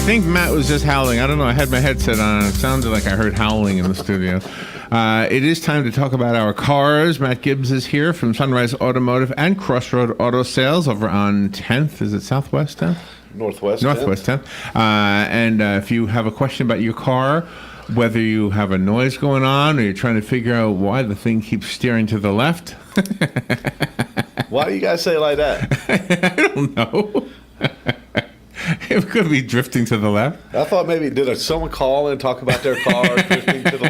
think Matt was just howling. I don't know. I had my headset on. It sounded like I heard howling in the studio. It is time to talk about our cars. Matt Gibbs is here from Sunrise Automotive and Crossroad Auto Sales over on 10th. Is it Southwest 10th? Northwest 10th. And if you have a question about your car, whether you have a noise going on or you're trying to figure out why the thing keeps steering to the left. Why do you guys say it like that? I don't know. It could be drifting to the left. I thought maybe did someone call and talk about their car drifting to the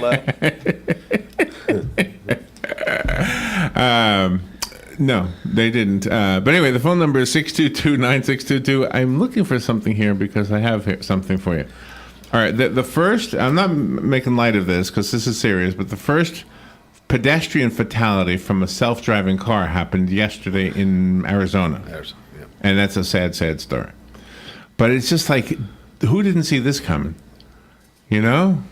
left? No, they didn't. But anyway, the phone number is 622-9622. I'm looking for something here because I have something for you. All right, the first, I'm not making light of this because this is serious, but the first pedestrian fatality from a self-driving car happened yesterday in Arizona. Yeah. And that's a sad, sad story. But it's just like, who didn't see this coming? You know?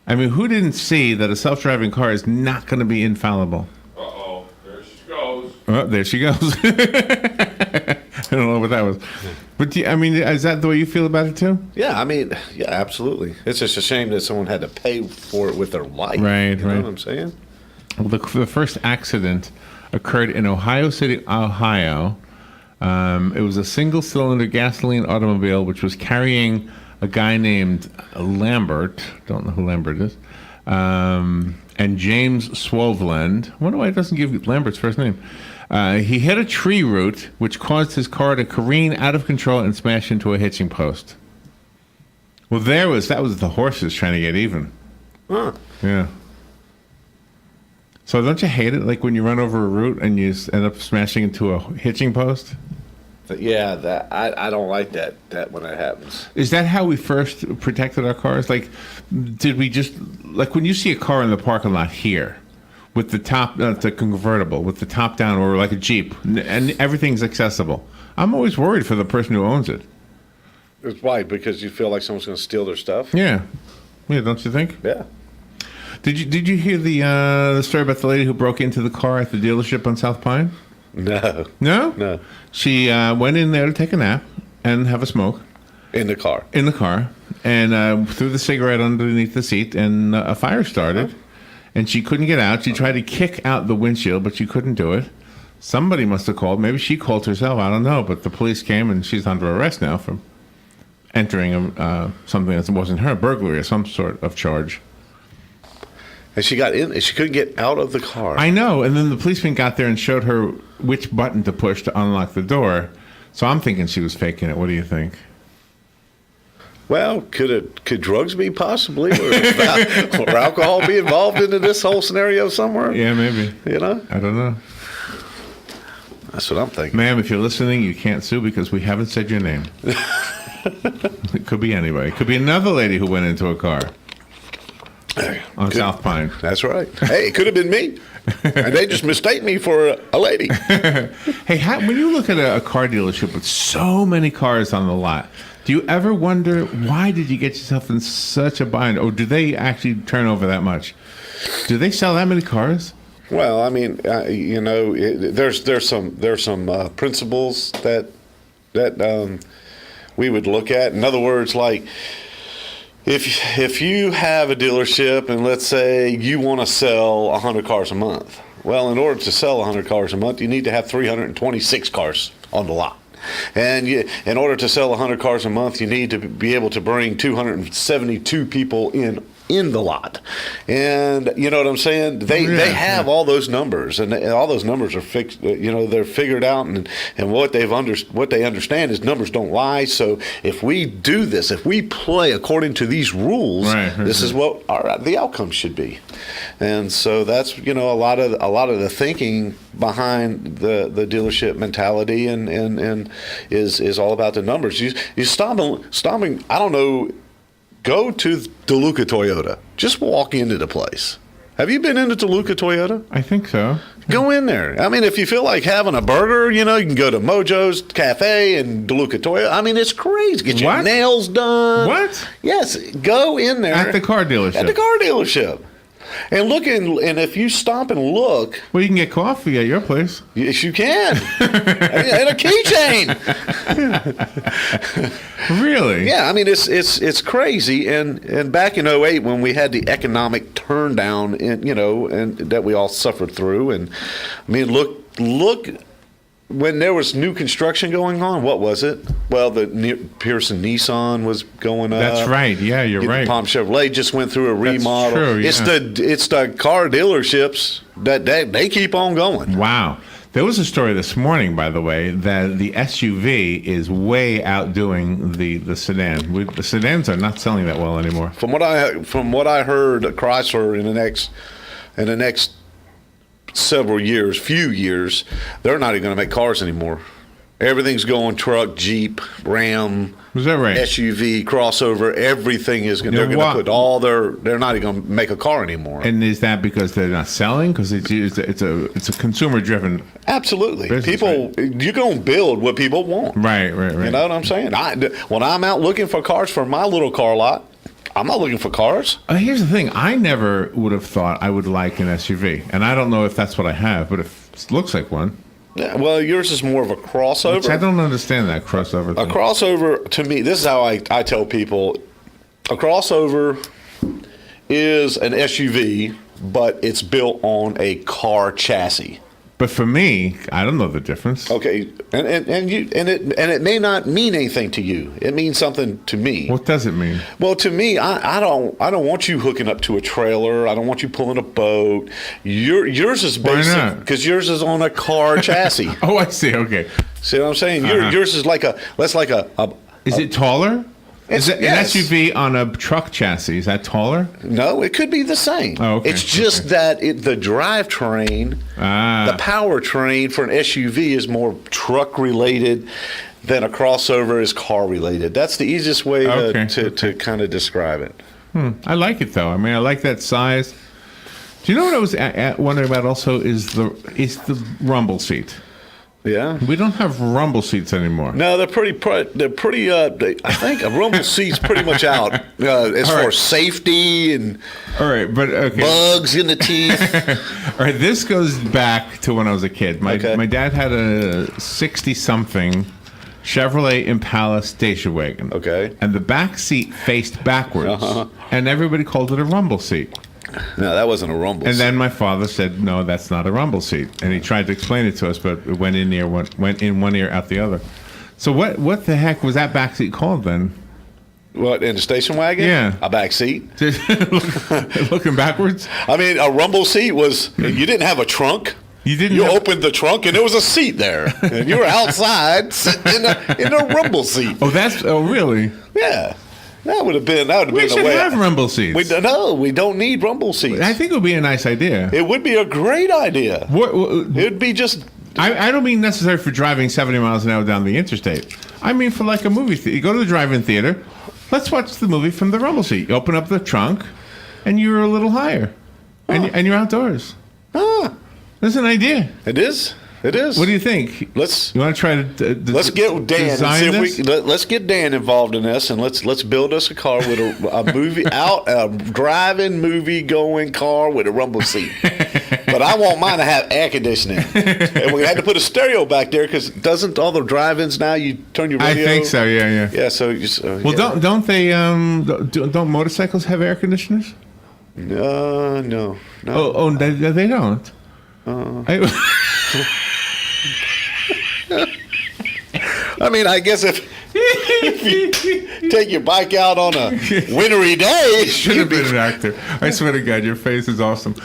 I mean, who didn't see that a self-driving car is not going to be infallible? Uh-oh, there she goes. Oh, there she goes. I don't know what that was. But, I mean, is that the way you feel about it, too? Yeah, I mean, yeah, absolutely. It's just a shame that someone had to pay for it with their life. Right, you know what I'm saying? Well, the first accident occurred in Ohio City, Ohio. It was a single-cylinder gasoline automobile which was carrying a guy named Lambert. Don't know who Lambert is. And James Swoveland. I wonder why it doesn't give Lambert's first name. He hit a tree root, which caused his car to careen out of control and smash into a hitching post. Well, that was the horses trying to get even. Huh. Yeah. So don't you hate it, like when you run over a root and you end up smashing into a hitching post? Yeah, I don't like that when that happens. Is that how we first protected our cars? Like, did we just, like when you see a car in the parking lot here with the top, the convertible, with the top down, or like a Jeep, and everything's accessible, I'm always worried for the person who owns it. It's why? Because you feel like someone's going to steal their stuff? Yeah, don't you think? Yeah. Did you hear the story about the lady who broke into the car at the dealership on South Pine? No. No? No. She went in there to take a nap and have a smoke. In the car? In the car. And threw the cigarette underneath the seat, and a fire started. And she couldn't get out. She tried to kick out the windshield, but she couldn't do it. Somebody must have called. Maybe she called herself. I don't know. But the police came, and she's under arrest now for entering something that wasn't her, burglary or some sort of charge. And she got in, and she couldn't get out of the car. I know. And then the policeman got there and showed her which button to push to unlock the door. So I'm thinking she was faking it. What do you think? Well, could drugs be possibly, or alcohol be involved into this whole scenario somewhere? Yeah, maybe. You know? I don't know. That's what I'm thinking. Ma'am, if you're listening, you can't sue because we haven't said your name. It could be anybody. It could be another lady who went into a car on South Pine. That's right. Hey, it could have been me. And they just mistake me for a lady. Hey, when you look at a car dealership with so many cars on the lot, do you ever wonder, why did you get yourself in such a bind? Or do they actually turn over that much? Do they sell that many cars? Well, I mean, you know, there's some principles that we would look at. In other words, like if you have a dealership and let's say you want to sell 100 cars a month, well, in order to sell 100 cars a month, you need to have 326 cars on the lot. And in order to sell 100 cars a month, you need to be able to bring 272 people in the lot. And you know what I'm saying? They have all those numbers, and all those numbers are fixed. You know, they're figured out, and what they understand is numbers don't lie. So if we do this, if we play according to these rules, this is what the outcome should be. And so that's, you know, a lot of the thinking behind the dealership mentality, and is all about the numbers. You stopping. I don't know. Go to DeLuca Toyota. Just walk into the place. Have you been into DeLuca Toyota? I think so. Go in there. I mean, if you feel like having a burger, you know, you can go to Mojo's Cafe and DeLuca Toyota. I mean, it's crazy. Get your nails done. What? Yes. Go in there. At the car dealership. At the car dealership. And and if you stop and look, Well, you can get coffee at your place. yes, you can. And a keychain. Really? Yeah, I mean it's crazy. And back in '08 when we had the economic turn down, and that we all suffered through, and I mean look. When there was new construction going on, what was it? Well, Pearson Nissan was going up. That's right. Yeah, you're right. Palm Chevrolet just went through a remodel. true, yeah. It's the car dealerships that they keep on going. Wow. There was a story this morning, by the way, that the SUV is way outdoing the sedan. The sedans are not selling that well anymore. From what I heard, Chrysler in the next few years, they're not even going to make cars anymore. Everything's going truck, Jeep, Ram, Is that right? SUV, crossover. Everything is going. They're going to put all their. They're not even going to make a car anymore. And is that because they're not selling? Because it's a consumer driven. Absolutely, business, people. right? You're going to build what people want. Right. You know what I'm saying? When I'm out looking for cars for my little car lot, I'm not looking for cars. Here's the thing. I never would have thought I would like an SUV. And I don't know if that's what I have, but it looks like one. Yeah, well, yours is more of a crossover. Which I don't understand that crossover thing. A crossover, to me, this is how I tell people, a crossover is an SUV, but it's built on a car chassis. But for me, I don't know the difference. Okay, and it may not mean anything to you. It means something to me. What does it mean? Well, to me, I don't want you hooking up to a trailer. I don't want you pulling a boat. Yours is basic because yours is on a car chassis. Oh, I see. Okay. See what I'm saying? Yours is like a. Is it taller? Is it yes. an SUV on a truck chassis? Is that taller? No, it could be the same. Oh, okay. It's just that the drivetrain, the powertrain for an SUV is more truck related than a crossover is car related. That's the easiest way to kind of describe it. I like it though. I mean, I like that size. Do you know what I was wondering about also is the rumble seat. Yeah. We don't have rumble seats anymore. No, they're pretty. I think a rumble seat's pretty much out as far as safety and all right, but okay. Bugs in the teeth. All right, this goes back to when I was a kid. My dad had a 60-something Chevrolet Impala station wagon. Okay. And the back seat faced backwards, and everybody called it a rumble seat. No, that wasn't a rumble seat. And then my father said, "No, that's not a rumble seat." And he tried to explain it to us, but it went in one ear, out the other. So what the heck was that back seat called then? What, in the station wagon? Yeah. A back seat. Looking backwards? I mean, a rumble seat was, you didn't have a trunk. You opened the trunk and there was a seat there. And you were outside sitting in a rumble seat. Oh, really? Yeah. That would have been the way. We should have rumble seats. We don't need rumble seats. I think it would be a nice idea. It would be a great idea. What, it would be just... I don't mean necessary for driving 70 miles an hour down the interstate. I mean for like a movie theater. You go to the drive-in theater, let's watch the movie from the rumble seat. You open up the trunk, and you're a little higher. And you're outdoors. That's an idea. It is. It is. What do you think? You want to try to let's get Dan and see if let's get Dan involved in this, and let's build us a car with a driving movie going car with a rumble seat. But I want mine to have air conditioning, and we had to put a stereo back there because doesn't all the drive-ins now you turn your radio? I think so. Yeah. Yeah. So don't they don't motorcycles have air conditioners? No. Oh, they don't. I mean, I guess if you take your bike out on a wintry day, should have been an actor. I swear to God, your face is awesome.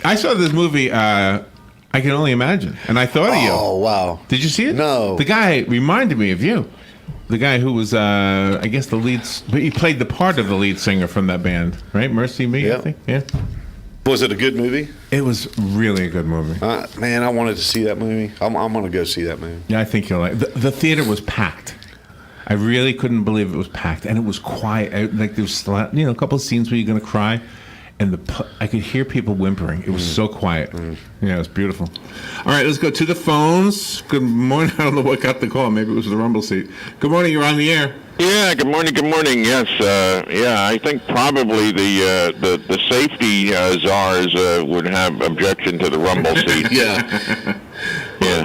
I saw this movie, I Can Only Imagine, and I thought of you. Oh, wow. Did you see it? No. The guy reminded me of you. The guy who was, I guess, the lead, but he played the part of the lead singer from that band, right? Mercy Me, yeah. I think. Yeah. Was it a good movie? It was really a good movie. Man, I wanted to see that movie. I'm going to go see that movie. Yeah, I think you'll like it. The theater was packed. I really couldn't believe it was packed, and it was quiet. Like there was, a couple of scenes where you're going to cry, and I could hear people whimpering. It was so quiet. Yeah, it was beautiful. All right, let's go to the phones. Good morning. I don't know what got the call. Maybe it was the rumble seat. Good morning. You're on the air. Yeah, good morning. Good morning. Yes, I think probably the safety czars would have objection to the rumble seat. Yeah.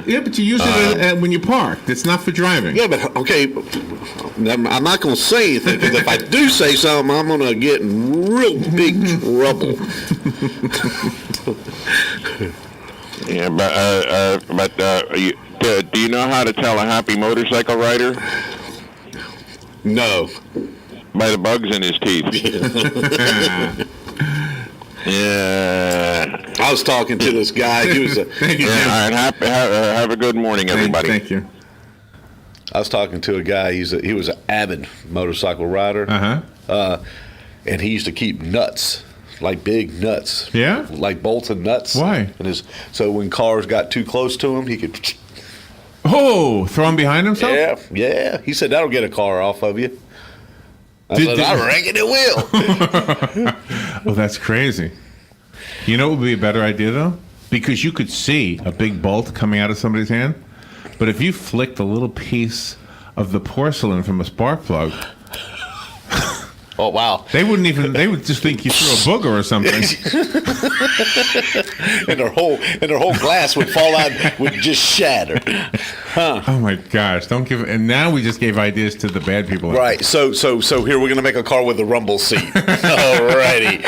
Yeah, but you use it when you park. It's not for driving. Yeah, but okay, I'm not going to say anything, because if I do say something, I'm going to get in real big trouble. Yeah, but do you know how to tell a happy motorcycle rider? No. By the bugs in his teeth. Yeah. I was talking to this guy. He was Thank you, Jim. All right, have a good morning, everybody. Thank you. I was talking to a guy. He was an avid motorcycle rider. And he used to keep nuts, like big nuts. Yeah? Like bolts and nuts. Why? So when cars got too close to him, he could. Oh, throw him behind himself? Yeah. He said that'll get a car off of you. I reckon it will. Oh, that's crazy. You know what would be a better idea, though? Because you could see a big bolt coming out of somebody's hand. But if you flicked a little piece of the porcelain from a spark plug... Oh, wow. They would just think you threw a booger or something. and their whole glass would fall out, would just shatter. Huh. Oh my gosh! Don't give. And now we just gave ideas to the bad people. Right. So here we're gonna make a car with a rumble seat. Alrighty.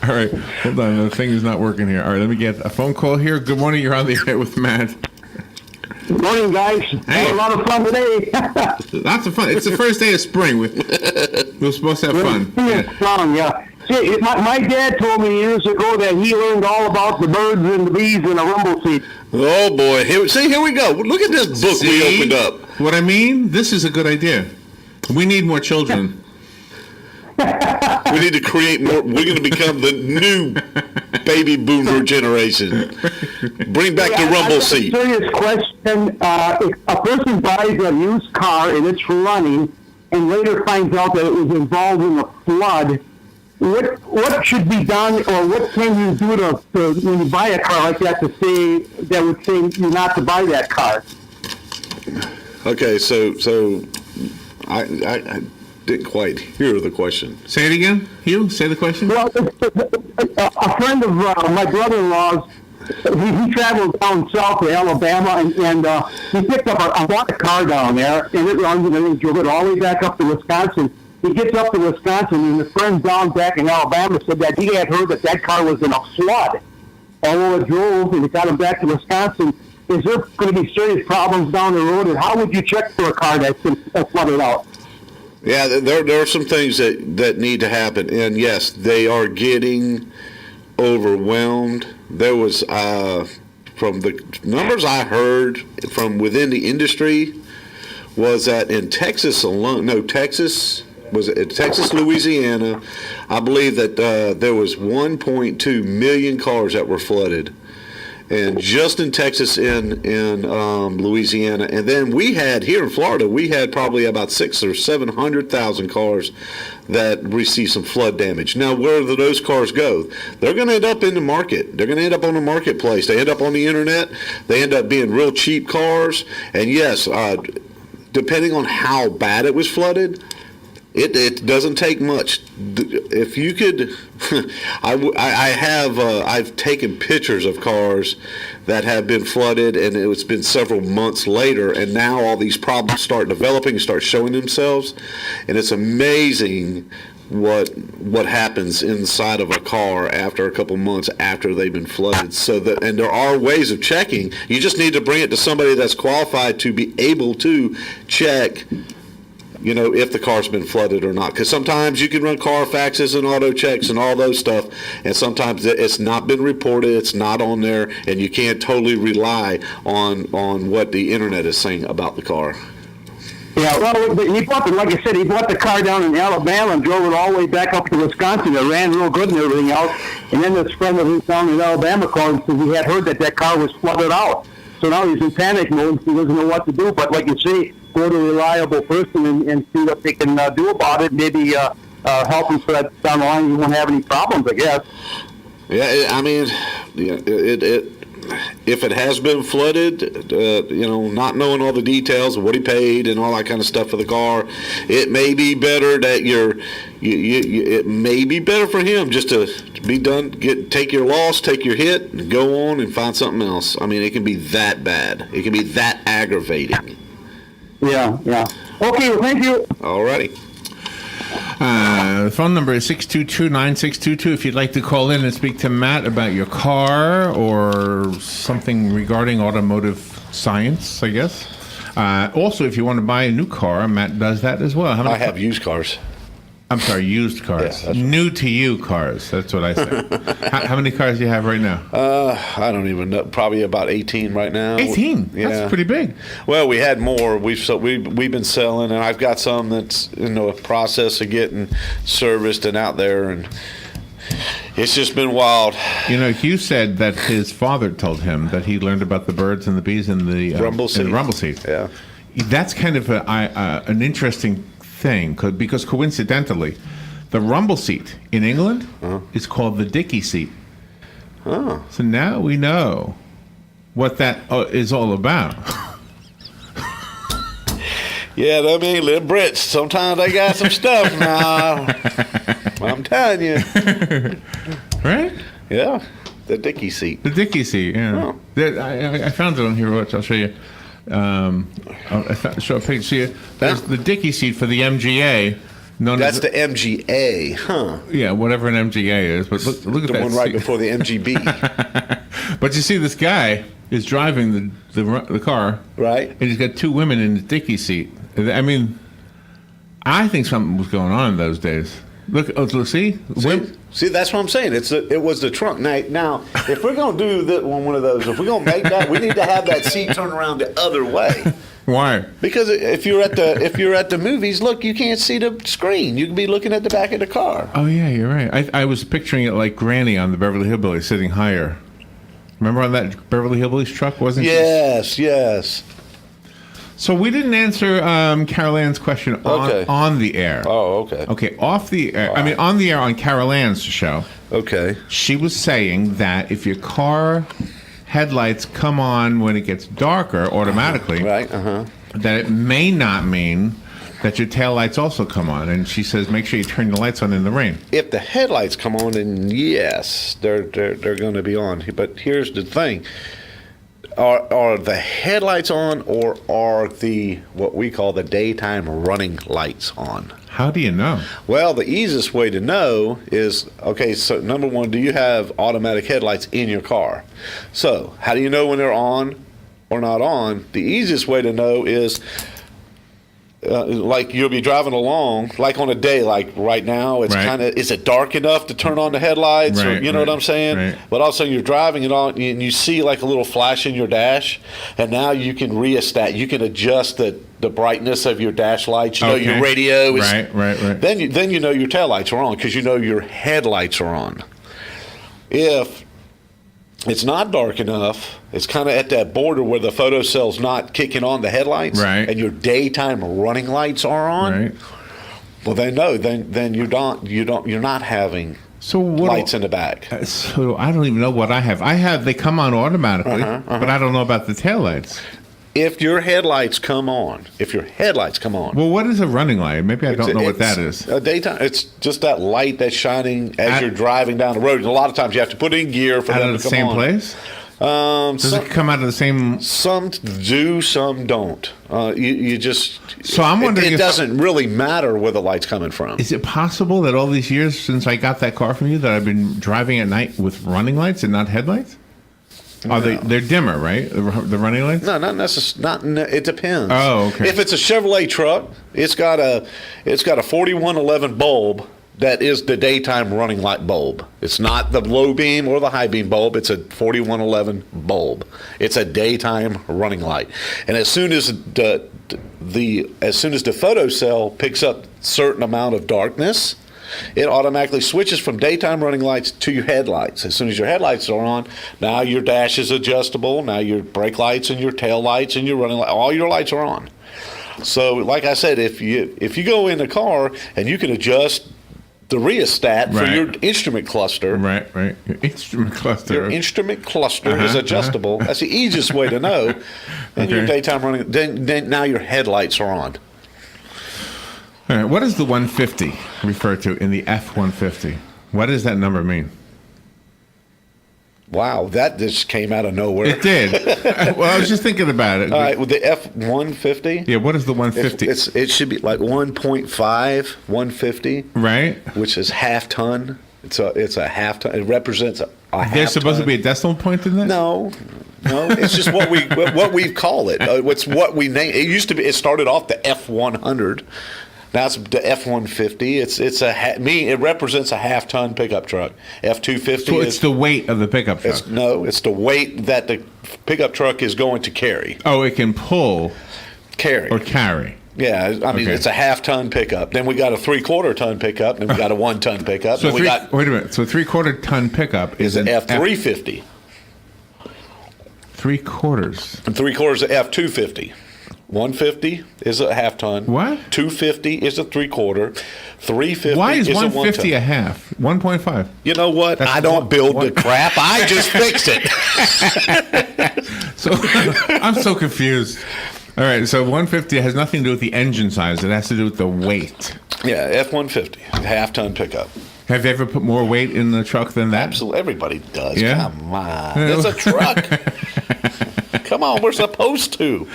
All right. Hold on. The thing is not working here. All right. Let me get a phone call here. Good morning. You're on the air with Matt. Good morning, guys. Had a lot of fun today. Lots of fun. It's the first day of spring. We're supposed to have fun. Yeah. Fun, yeah. See, my dad told me years ago that he learned all about the birds and the bees in a rumble seat. Oh boy! Here we go. Look at this book we opened up. What I mean? This is a good idea. We need more children. We need to create more. We're going to become the new baby boomer generation. Bring back the rumble seat. Serious question. If a person buys a used car and it's running and later finds out that it was involved in a flood, what should be done, or what can you do to when you buy a car like that that would say you not to buy that car? Okay, so I didn't quite hear the question. Say it again. Hugh, say the question. Well, a friend of my brother-in-law's, he traveled down south to Alabama, and he picked up I bought a car down there, and it runs, and then he drove it all the way back up to Wisconsin. He gets up to Wisconsin, and his friend down back in Alabama said that he had heard that car was in a flood. Although it drove, and it got him back to Wisconsin. Is there going to be serious problems down the road, and how would you check for a car that's been flooded out? Yeah, there are some things that need to happen, and yes, they are getting overwhelmed. There was, from the numbers I heard from within the industry, was that in Texas alone, Texas, Louisiana, I believe that there was 1.2 million cars that were flooded. And just in Texas, in Louisiana, and then we had here in Florida, we had probably about 600,000 or 700,000 cars that received some flood damage. Now, where do those cars go? They're going to end up in the market. They're going to end up on the marketplace. They end up on the internet. They end up being real cheap cars. And yes, depending on how bad it was flooded, it doesn't take much. If you could, I've taken pictures of cars that have been flooded, and it's been several months later, and now all these problems start developing, start showing themselves, and it's amazing what happens inside of a car after a couple months after they've been flooded. And there are ways of checking. You just need to bring it to somebody that's qualified to be able to check, if the car's been flooded or not. Because sometimes you can run Carfaxes and auto checks and all those stuff, and sometimes it's not been reported, it's not on there, and you can't totally rely on what the internet is saying about the car. Yeah, well, he bought the car down in Alabama and drove it all the way back up to Wisconsin. It ran real good and everything else. And then this friend of his down in Alabama called and said he had heard that car was flooded out. So now he's in panic mode. He doesn't know what to do. But like you say, go to a reliable person and see what they can do about it. Maybe help you so that down the line you won't have any problems, I guess. Yeah, I mean, if it has been flooded, not knowing all the details of what he paid and all that kind of stuff for the car, it may be better that it may be better for him just to be done, take your loss, take your hit, and go on and find something else. I mean, it can be that bad. It can be that aggravating. Yeah. Okay, well, thank you. All righty. The phone number is 622-9622 if you'd like to call in and speak to Matt about your car or something regarding automotive science, I guess. Also, if you want to buy a new car, Matt does that as well. I have used cars. I'm sorry, used cars. Yeah, right. New to you cars. That's what I say. How many cars do you have right now? I don't even know. Probably about 18 right now. 18? Yeah. That's pretty big. Well, we had more. We've been selling, and I've got some that's in the process of getting serviced and out there, and it's just been wild. Hugh said that his father told him that he learned about the birds and the bees in the rumble seat. in the rumble seat. Yeah. That's kind of an interesting thing because coincidentally, the rumble seat in England is called the dicky seat. Oh. So now we know what that is all about. Yeah, I mean, little Brits, sometimes they got some stuff now. I'm telling you. Right? Yeah, the dicky seat. The dicky seat, yeah. Oh. I found it on here. Watch, I'll show you. Show a picture. See, there's the dicky seat for the MGA. That's the MGA, huh? Yeah, whatever an MGA is. But look at the that one right seat. before the MGB. But you see, this guy is driving the car, right? And he's got two women in the dicky seat. I mean, I think something was going on in those days. Look, see, that's what I'm saying. It was the trunk. Now, if we're gonna do one of those, if we're gonna make that, we need to have that seat turned around the other way. Why? Because if you're at the movies, look, you can't see the screen. You can be looking at the back of the car. Oh yeah, you're right. I was picturing it like Granny on the Beverly Hillbillies sitting higher. Remember on that Beverly Hillbillies truck, wasn't it? Yes. So we didn't answer Carol Ann's question on the air. Oh, okay. Okay, off the air. I mean, on the air on Carol Ann's show. Okay. She was saying that if your car headlights come on when it gets darker automatically, right? That it may not mean that your taillights also come on. And she says, make sure you turn your lights on in the rain. If the headlights come on, then yes, they're going to be on. But here's the thing. Are the headlights on, or are what we call the daytime running lights on? How do you know? Well, the easiest way to know is, okay, so number one, do you have automatic headlights in your car? So how do you know when they're on or not on? The easiest way to know is like you'll be driving along, like on a day like right now, it's kind of, is it dark enough to turn on the headlights? Or, you know what I'm saying? Right. But all of a sudden you're driving it on, and you see like a little flash in your dash, and now you can you can adjust the brightness of your dash lights. You know your radio is right. Then you know your taillights are on because you know your headlights are on. If it's not dark enough, it's kind of at that border where the photocell's not kicking on the headlights, and your daytime running lights are on. Right. Well, then you're not having lights in the back. So I don't even know what I have. They come on automatically, but I don't know about the taillights. If your headlights come on. Well, what is a running light? Maybe I don't know what that is. A daytime. It's just that light that's shining as you're driving down the road. And a lot of times you have to put in gear for them to come on. Out of the same place? Does it come out of the same? Some do, some don't. You just. So I'm wondering. It doesn't really matter where the light's coming from. Is it possible that all these years since I got that car from you that I've been driving at night with running lights and not headlights? No. They're dimmer, right? The running lights? No, not necessarily. It depends. Oh, okay. If it's a Chevrolet truck, it's got a 4111 bulb that is the daytime running light bulb. It's not the low beam or the high beam bulb. It's a 4111 bulb. It's a daytime running light. And as soon as the photocell picks up certain amount of darkness, it automatically switches from daytime running lights to your headlights. As soon as your headlights are on, now your dash is adjustable. Now your brake lights and your tail lights and your running light, all your lights are on. So, like I said, if you go in the car and you can adjust the rheostat for Right. your instrument cluster. Right. Your instrument cluster. Your instrument cluster is adjustable. That's the easiest way to know. And your Okay. daytime running, then now your headlights are on. All right. What does the 150 refer to in the F-150? What does that number mean? Wow, that just came out of nowhere. It did. Well, I was just thinking about it. All right, with the F-150, Yeah, what is the 150? it should be like 1.5, 150, right? which is half ton. It's a half ton. It represents a half There's supposed ton. to be a decimal point in that? No, it's just what we call it. It's what we name. It used to be. It started off the F-100. Now it's the F-150. It represents a half-ton pickup truck. F-250. So it's the weight of the pickup truck. It's the weight that the pickup truck is going to carry. Oh, it can pull Carry. or carry. Yeah, I mean, Okay. it's a half-ton pickup. Then we got a 3/4 ton pickup. Then we got a 1-ton pickup. So then we got wait a minute. So 3/4 ton pickup is an F-350. 3/4. And 3/4 is a F-250. 150 is a half-ton. What? 250 is a 3/4. 350 Why is a 150 1-ton. a half? 1.5. You know what? That's I don't build one- the crap. I just fix it. So I'm so confused. All right, so 150 has nothing to do with the engine size. It has to do with the weight. Yeah, F-150, half-ton pickup. Have you ever put more weight in the truck than that? Absolutely, everybody does. Yeah? Come on, it's a truck. Come on, we're supposed to.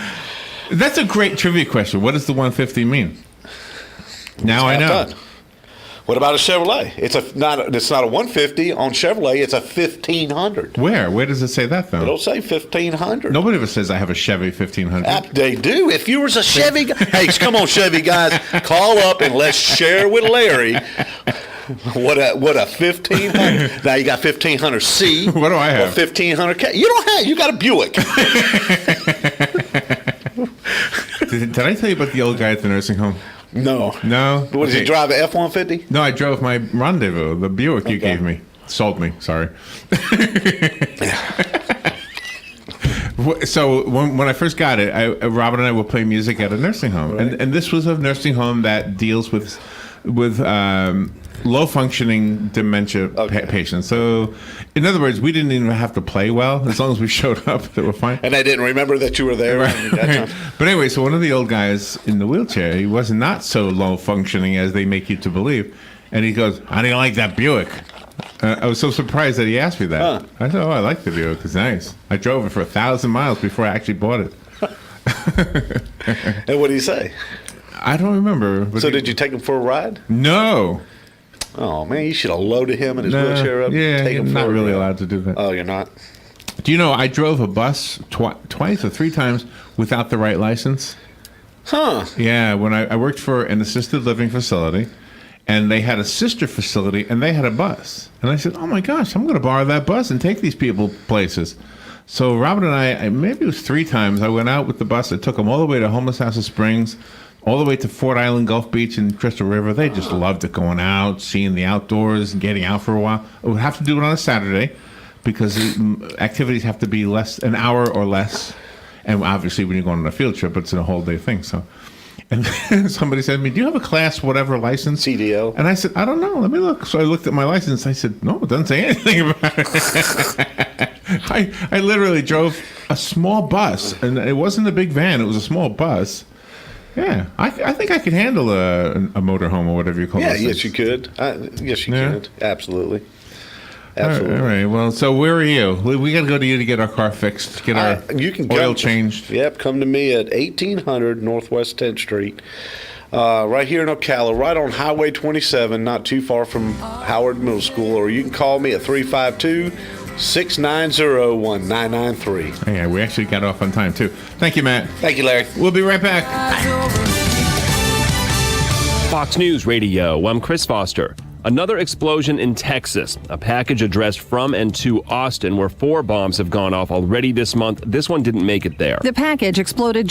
That's a great trivia question. What does the 150 mean? Now I know. Half-ton. What about a Chevrolet? It's not a 150 on Chevrolet. It's a 1500. Where? Where does it say that though? It'll say 1500. Nobody ever says I have a Chevy 1500. They do. If you was a Chevy guy, hey, come on, Chevy guys, call up and let's share with Larry what a 1500. Now you got 1500C. What do I have? Or 1500K. You don't have. You got a Buick. Did I tell you about the old guy at the nursing home? No. No. What does he Okay. drive? An F-150? No, I drove my Rendezvous, the Buick you Okay. gave me. Sold me, sorry. So when I first got it, Robin and I would play music at a nursing home, Right. and this was a nursing home that deals with low functioning dementia patients. So, in other words, we didn't even have to play well as long as we showed up. They were fine. And they didn't remember that you were there. at that time. But anyway, so one of the old guys in the wheelchair, he was not so low functioning as they make you to believe, and he goes, "How do you like that Buick?" I was so surprised that he asked me that. Huh. I said, "Oh, I like the Buick. It's nice. I drove it for 1,000 miles before I actually bought it." And what did he say? I don't remember. But So did you take him for a ride? No. Oh, man, you should have loaded him and his wheelchair up. Yeah, take you're him for not a really ride. allowed to do that. Oh, you're not? Do you know I drove a bus twice or three times without the right license? Huh. Yeah, when I worked for an assisted living facility, and they had a sister facility, and they had a bus. And I said, "Oh my gosh, I'm going to borrow that bus and take these people places." So Robin and I, maybe it was 3 times, I went out with the bus. I took them all the way to Homeless House of Springs, all the way to Fort Island Gulf Beach and Crystal River. They just loved it, going out, seeing the outdoors, and getting out for a while. I would have to do it on a Saturday because activities have to be an hour or less. And obviously, when you're going on a field trip, it's a whole day thing. So, and then somebody said to me, "Do you have a class whatever license?" CDL. And I said, "I don't know. Let me look." So I looked at my license. I said, "No, it doesn't say anything about it." I literally drove a small bus, and it wasn't a big van. It was a small bus. Yeah, I think I could handle a motorhome or whatever you call it. Yeah, yes, you could. Yes, you Yeah. could. Absolutely. All Absolutely. right. Well, so where are you? We got to go to you to get our car fixed, get our You can oil come, changed. Yep, come to me at 1800 Northwest 10th Street, right here in Ocala, right on Highway 27, not too far from Howard Middle School. Or you can call me at 352-690-1993. Yeah, we actually got off on time too. Thank you, Matt. Thank you, Larry. We'll be right back. Fox News Radio, I'm Chris Foster. Another explosion in Texas. A package addressed from and to Austin where 4 bombs have gone off already this month. This one didn't make it there. The package exploded